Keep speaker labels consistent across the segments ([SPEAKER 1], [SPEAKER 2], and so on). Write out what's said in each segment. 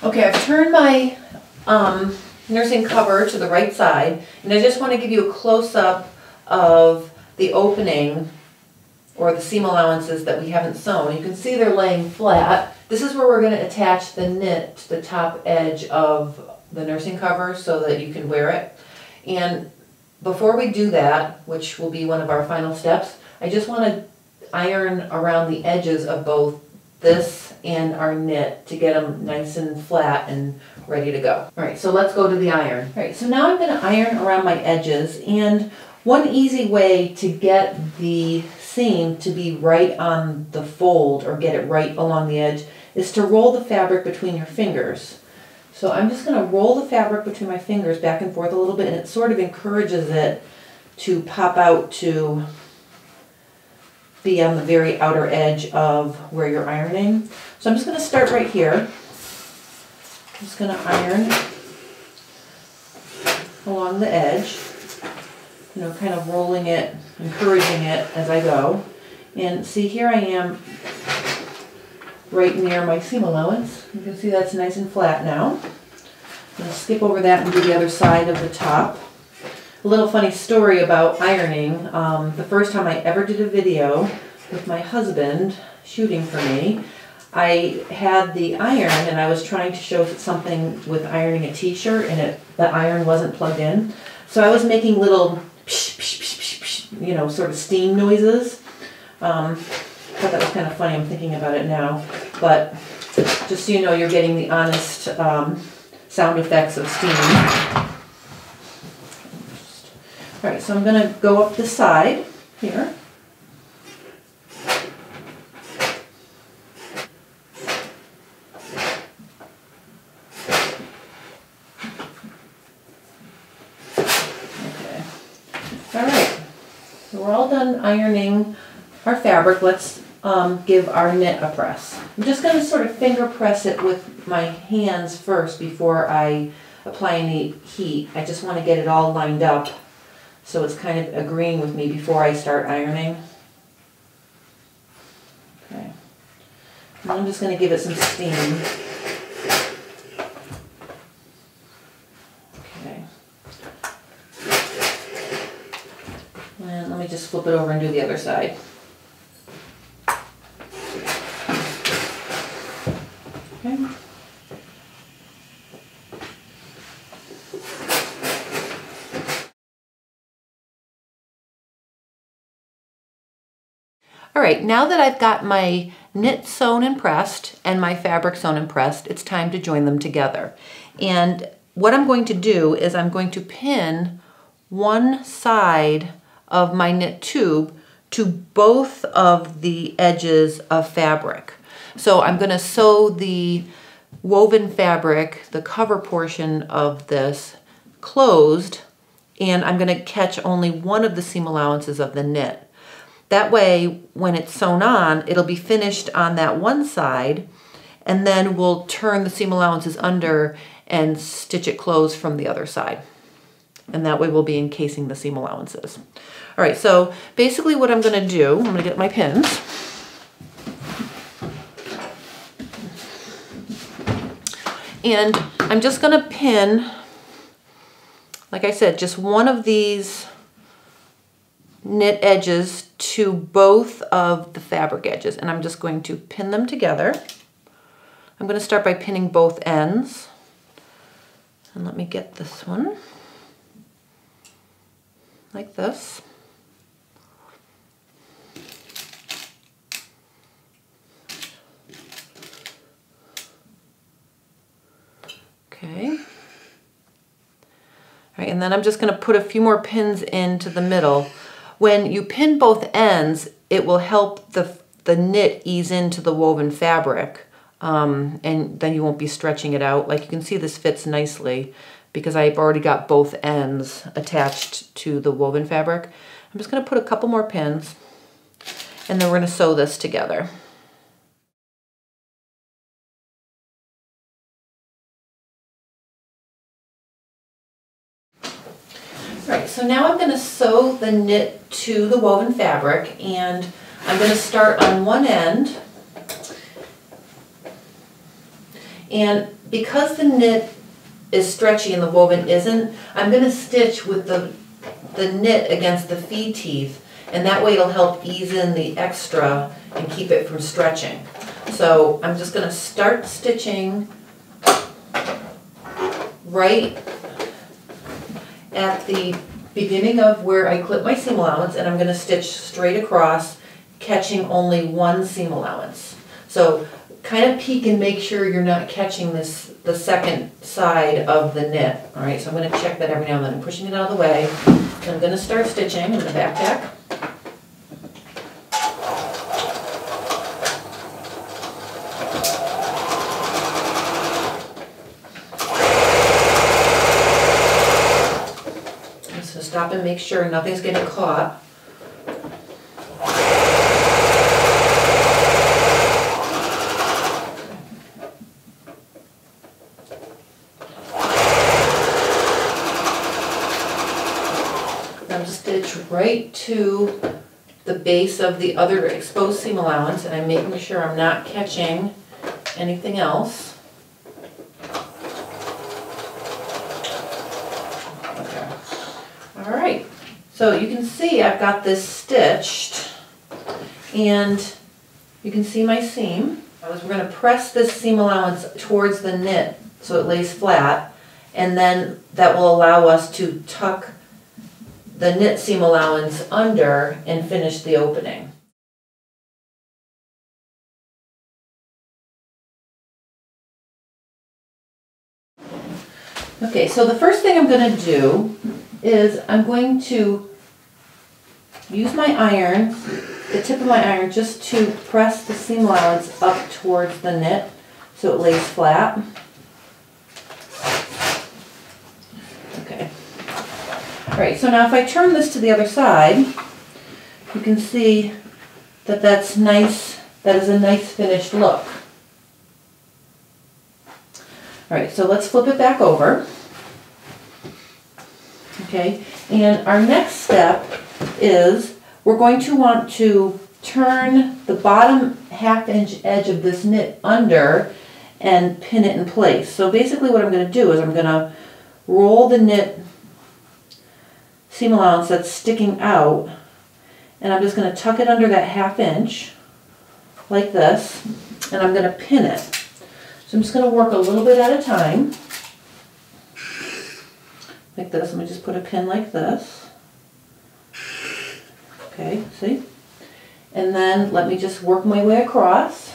[SPEAKER 1] Okay, I've turned my nursing cover to the right side, and I just want to give you a close-up of the opening or the seam allowances that we haven't sewn. You can see they're laying flat. This is where we're going to attach the knit to the top edge of the nursing cover so that you can wear it. And before we do that, which will be one of our final steps, I just want to iron around the edges of both this and our knit to get them nice and flat and ready to go. All right, so let's go to the iron. All right, so now I'm going to iron around my edges, and one easy way to get the seam to be right on the fold or get it right along the edge is to roll the fabric between your fingers. So I'm just going to roll the fabric between my fingers back and forth a little bit, and it sort of encourages it to pop out to be on the very outer edge of where you're ironing. So I'm just going to start right here. I'm just going to iron along the edge, you know, kind of rolling it, encouraging it as I go. And see, here I am right near my seam allowance. You can see that's nice and flat now. I'm going to skip over that and do the other side of the top. A little funny story about ironing. The first time I ever did a video with my husband shooting for me, I had the iron and I was trying to show something with ironing a t-shirt, and the iron wasn't plugged in. So I was making little psh, psh, psh, psh, psh, you know, sort of steam noises. I thought that was kind of funny. I'm thinking about it now. But just so you know, you're getting the honest sound effects of steam. All right, so I'm going to go up the side here. Okay. All right, so we're all done ironing our fabric. Let's give our knit a press. I'm just going to sort of finger press it with my hands first before I apply any heat. I just want to get it all lined up so it's kind of agreeing with me before I start ironing. Okay. And I'm just going to give it some steam. Okay. And let me just flip it over and do the other side. Okay. All right, now that I've got my knit sewn and pressed and my fabric sewn and pressed, it's time to join them together. And what I'm going to do is I'm going to pin one side of my knit tube to both of the edges of fabric. So I'm going to sew the woven fabric, the cover portion of this, closed, and I'm going to catch only one of the seam allowances of the knit. That way, when it's sewn on, it'll be finished on that one side, and then we'll turn the seam allowances under and stitch it closed from the other side. And that way we'll be encasing the seam allowances. All right, so basically what I'm going to do, I'm going to get my pins. And I'm just going to pin, like I said, just one of these knit edges to both of the fabric edges, and I'm just going to pin them together. I'm going to start by pinning both ends, and let me get this one like this. Okay. All right, and then I'm just going to put a few more pins into the middle. When you pin both ends, it will help the knit ease into the woven fabric, and then you won't be stretching it out. Like you can see, this fits nicely because I've already got both ends attached to the woven fabric. I'm just going to put a couple more pins, and then we're going to sew this together. Right, so now I'm going to sew the knit to the woven fabric, and I'm going to start on one end, and because the knit is stretchy and the woven isn't, I'm going to stitch with the knit against the feed teeth, and that way it'll help ease in the extra and keep it from stretching. So I'm just going to start stitching right at the beginning of where I clip my seam allowance, and I'm going to stitch straight across, catching only one seam allowance. So kind of peek and make sure you're not catching the second side of the knit. All right, so I'm going to check that every now and then. I'm pushing it out of the way, and I'm going to start stitching in the back tack. So stop and make sure nothing's getting caught. I'm stitch right to the base of the other exposed seam allowance, and I'm making sure I'm not catching anything else. Okay. All right, so you can see I've got this stitched, and you can see my seam. We're going to press this seam allowance towards the knit so it lays flat, and then that will allow us to tuck the knit seam allowance under and finish the opening. Okay, so the first thing I'm going to do is I'm going to use my iron, the tip of my iron, just to press the seam allowance up towards the knit so it lays flat. Okay. Alright, so now if I turn this to the other side, you can see that that's nice, that is a nice finished look. Alright, so let's flip it back over. Okay, and our next step is we're going to want to turn the bottom half-inch edge of this knit under and pin it in place. So basically what I'm going to do is I'm going to roll the knit seam allowance that's sticking out, and I'm just going to tuck it under that half-inch like this, and I'm going to pin it. So I'm just going to work a little bit at a time like this. Let me just put a pin like this. Okay, see? And then let me just work my way across.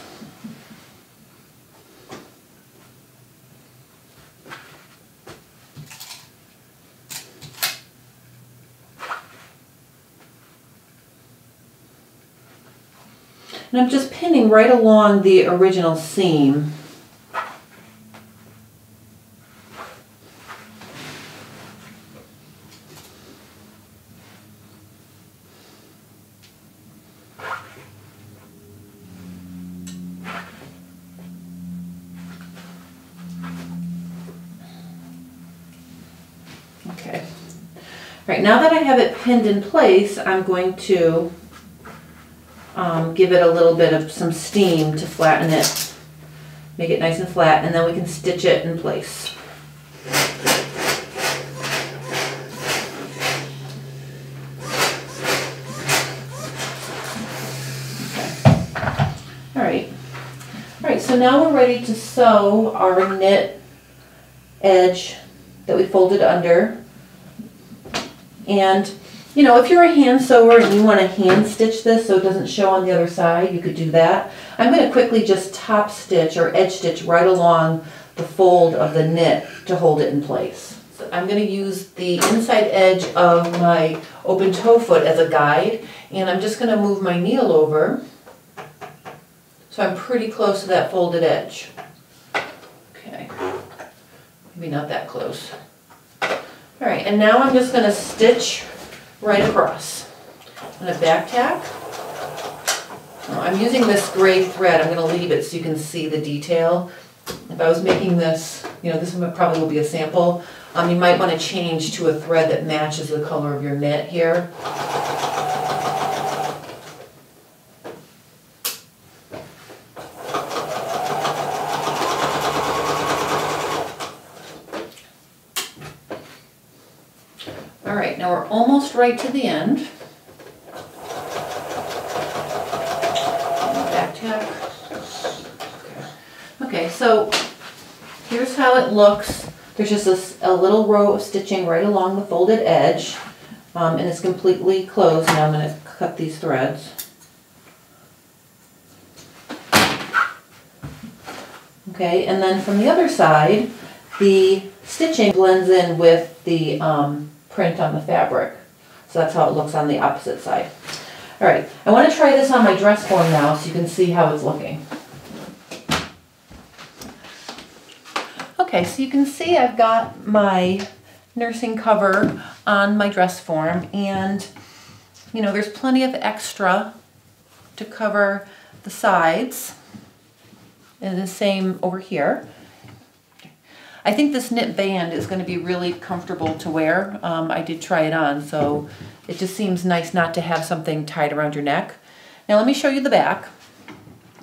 [SPEAKER 1] And I'm just pinning right along the original seam. Okay. All right, now that I have it pinned in place, I'm going to give it a little bit of some steam to flatten it, make it nice and flat, and then we can stitch it in place. Okay. All right, so now we're ready to sew our knit edge that we folded under. And you know, if you're a hand sewer and you want to hand stitch this so it doesn't show on the other side, you could do that. I'm going to quickly just top stitch or edge stitch right along the fold of the knit to hold it in place. So I'm going to use the inside edge of my open toe foot as a guide, and I'm just going to move my needle over so I'm pretty close to that folded edge. Okay, maybe not that close. All right, and now I'm just going to stitch right across. I'm going to back tack. I'm using this gray thread. I'm going to leave it so you can see the detail. If I was making this, you know, this one probably will be a sample. You might want to change to a thread that matches the color of your knit here. All right, now we're almost right to the end. Back tack. Okay, so here's how it looks. There's just a little row of stitching right along the folded edge, and it's completely closed. Now I'm going to cut these threads. Okay, and then from the other side, the stitching blends in with the print on the fabric. So that's how it looks on the opposite side. All right, I want to try this on my dress form now so you can see how it's looking. Okay, so you can see I've got my nursing cover on my dress form, and you know, there's plenty of extra to cover the sides, and the same over here. I think this knit band is going to be really comfortable to wear. I did try it on, so it just seems nice not to have something tied around your neck. Now let me show you the back.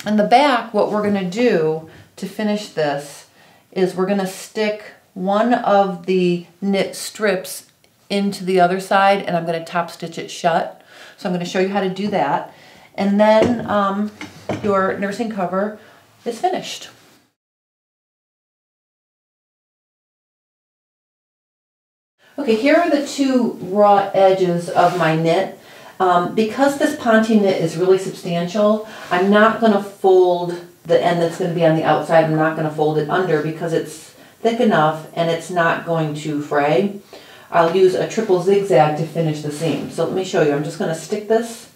[SPEAKER 1] In the back, what we're going to do to finish this is we're going to stick one of the knit strips into the other side, and I'm going to top stitch it shut. So I'm going to show you how to do that. And then your nursing cover is finished. Okay, here are the two raw edges of my knit. Because this ponte knit is really substantial, I'm not going to fold the end that's going to be on the outside. I'm not going to fold it under because it's thick enough and it's not going to fray. I'll use a triple zigzag to finish the seam. So let me show you. I'm just going to stick this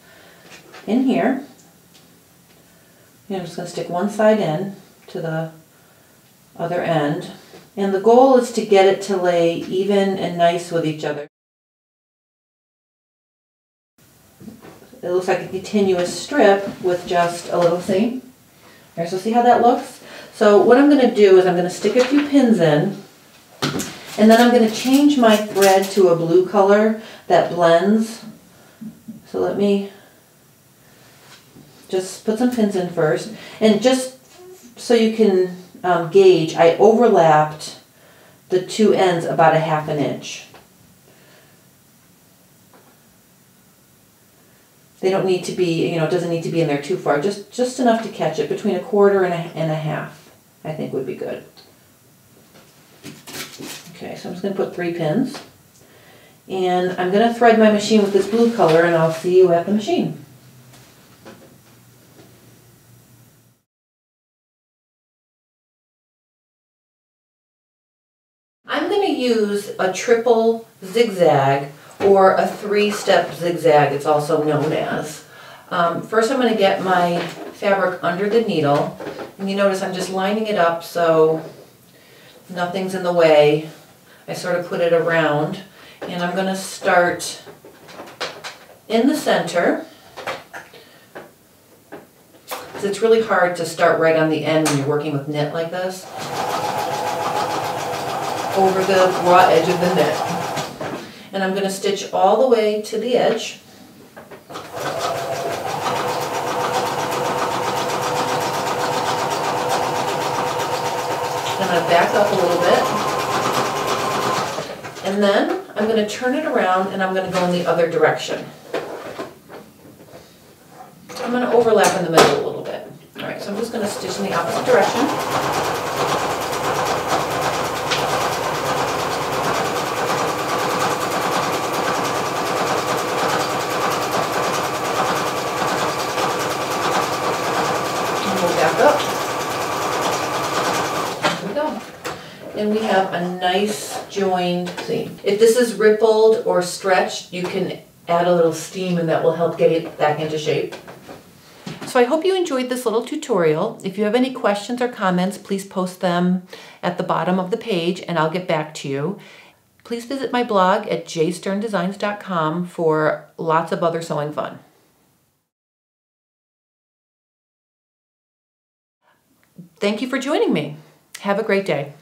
[SPEAKER 1] in here. And I'm just going to stick one side in to the other end. And the goal is to get it to lay even and nice with each other. It looks like a continuous strip with just a little seam. All right, so see how that looks? So what I'm going to do is I'm going to stick a few pins in, and then I'm going to change my thread to a blue color that blends. So let me just put some pins in first. And just so you can gauge, I overlapped the two ends about 1/2 inch. They don't need to be, you know, it doesn't need to be in there too far, just enough to catch it. Between 1/4 and 1/2, I think would be good. Okay, so I'm just going to put 3 pins. And I'm going to thread my machine with this blue color, and I'll see you at the machine. I'm going to use a triple zigzag, or a 3-step zigzag, it's also known as. First I'm going to get my fabric under the needle, and you notice I'm just lining it up so nothing's in the way. I sort of put it around, and I'm going to start in the center. It's really hard to start right on the end when you're working with knit like this, over the raw edge of the knit. And I'm going to stitch all the way to the edge. I'm going to back up a little bit. And then I'm going to turn it around and I'm going to go in the other direction. I'm going to overlap in the middle a little bit. Alright, so I'm just going to stitch in the opposite direction. And we have a nice joined seam. If this is rippled or stretched, you can add a little steam and that will help get it back into shape. So I hope you enjoyed this little tutorial. If you have any questions or comments, please post them at the bottom of the page and I'll get back to you. Please visit my blog at jsterndesigns.com for lots of other sewing fun. Thank you for joining me. Have a great day.